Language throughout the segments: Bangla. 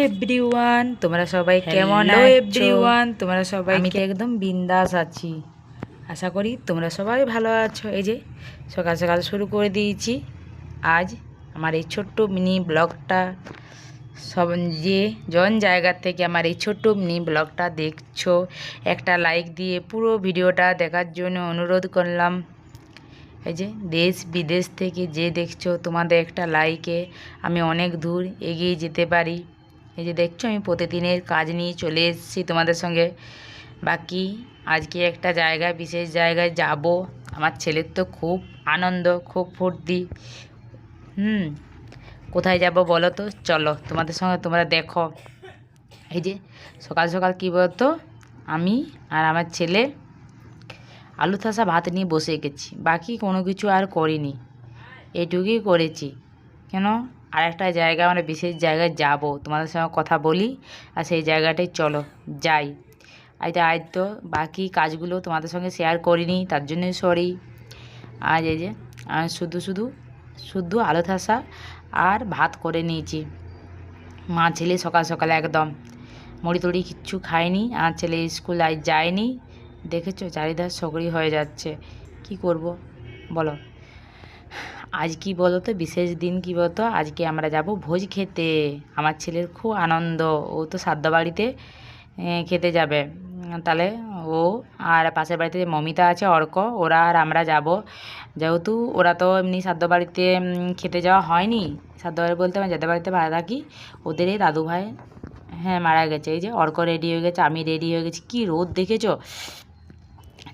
এভরিওয়ান, তোমরা সবাই কেমন আছো? এভরিওয়ান, তোমরা সবাই আমি একদম বিন্দাস আছি। আশা করি তোমরা সবাই ভালো আছো। এই যে সকাল সকাল শুরু করে দিয়েছি আজ আমার এই ছোট্ট মিনি ব্লগটা। সব যে জন জায়গা থেকে আমার এই ছোট্ট মিনি ব্লগটা দেখছো, একটা লাইক দিয়ে পুরো ভিডিওটা দেখার জন্য অনুরোধ করলাম। এই যে দেশ বিদেশ থেকে যে দেখছো, তোমাদের একটা লাইকে আমি অনেক দূর এগিয়ে যেতে পারি। এই যে দেখছো আমি প্রতিদিনের কাজ নিয়ে চলে এসেছি তোমাদের সঙ্গে। বাকি আজকে একটা জায়গায়, বিশেষ জায়গায় যাব। আমার ছেলের তো খুব আনন্দ, খুব ফুর্তি। কোথায় যাব বলো তো? চলো তোমাদের সঙ্গে, তোমরা দেখো। এই যে সকাল সকাল কী বলতো, আমি আর আমার ছেলে আলু থাসা ভাত নিয়ে বসে গেছি। বাকি কোনো কিছু আর করিনি, এটুকুই করেছি। কেন আর একটা জায়গা, আমরা বিশেষ জায়গায় যাব, তোমাদের সঙ্গে কথা বলি আর সেই জায়গাটায় চলো যাই। আজ তো বাকি কাজগুলো তোমাদের সঙ্গে শেয়ার করিনি, তার জন্যই সরি। আজ এই যে আমি শুধু আলু থাসা আর ভাত করে নিয়েছি। মা ছেলে সকাল সকালে একদম মুড়ি টুড়ি কিচ্ছু খায়নি। আর ছেলে স্কুল আজ যায়নি। দেখেছো চারিধার সকরি হয়ে যাচ্ছে, কি করব বলো। আজ কি বলো তো, বিশেষ দিন কি বলো তো, আজকে আমরা যাব ভোজ খেতে। আমার ছেলের খুব আনন্দ, ও তো শ্রাদ্ধ বাড়িতে খেতে যাবে। তাহলে ও আর পাশের বাড়িতে যে মমিতা আছে, অর্ক, ওরা আর আমরা যাব। যেহেতু ওরা তো এমনি শ্রাদ্ধ বাড়িতে খেতে যাওয়া হয়নি। শ্রাদ্ধ বাড়ি বলতে আমি যাদের বাড়িতে ভাড়া থাকি, ওদের এই দাদু ভাই মারা গেছে। এই যে অর্ক রেডি হয়ে গেছে, আমি রেডি হয়ে গেছি। কি রোদ দেখেছো,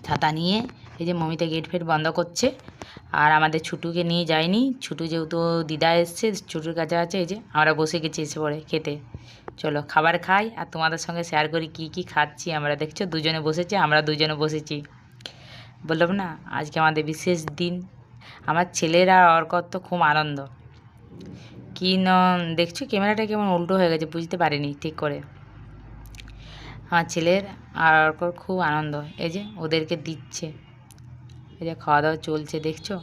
ছাতা নিয়ে। এই যে মমিতা গেট ফেট বন্ধ করছে। আর আমাদের ছুটুকে নিয়ে যায়নি, ছুটু যেহেতু দিদা এসছে, ছুটুর কাছে আছে। এই যে আমরা বসে গেছি এসে পরে খেতে। চলো খাবার খাই আর তোমাদের সঙ্গে শেয়ার করি কি কি খাচ্ছি আমরা। দেখছো দুজনে বসেছি, আমরা দুজনে বসেছি। বললাম না আজকে আমাদের বিশেষ দিন। আমার ছেলেরা অর্কর তো খুব আনন্দ। কি দেখছো ক্যামেরাটা কেমন উল্টো হয়ে গেছে, বুঝতে পারিনি ঠিক করে। আমার ছেলের আর অর্কর খুব আনন্দ। এই যে ওদেরকে দিচ্ছে, এই যে খাওয়া দাওয়া চলছে দেখছো।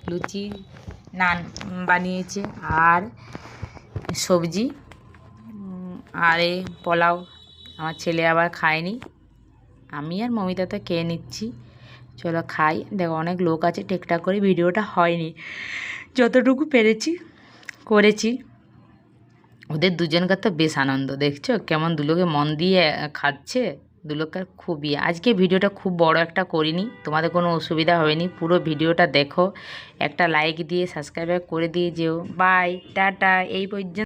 লুচি নান বানিয়েছে আর সবজি আর এই পোলাও। আমার ছেলে আবার খায়নি, আমি আর মমিতা তো খেয়ে নিচ্ছি। চলো খাই। দেখো অনেক লোক আছে, ঠিকঠাক করে ভিডিওটা হয়নি, যতটুকু পেরেছি করেছি। ওদের দুজনকার তো বেশ আনন্দ, দেখছো কেমন দুলোকে মন দিয়ে খাচ্ছে। দুলোকার খুবই। আজকে ভিডিওটা খুব বড় একটা করিনি, তোমাদের কোনো অসুবিধা হয়নি। পুরো ভিডিওটা দেখো, একটা লাইক দিয়ে সাবস্ক্রাইব করে দিয়ে যেও। বাই টাটা, এই পর্যন্ত।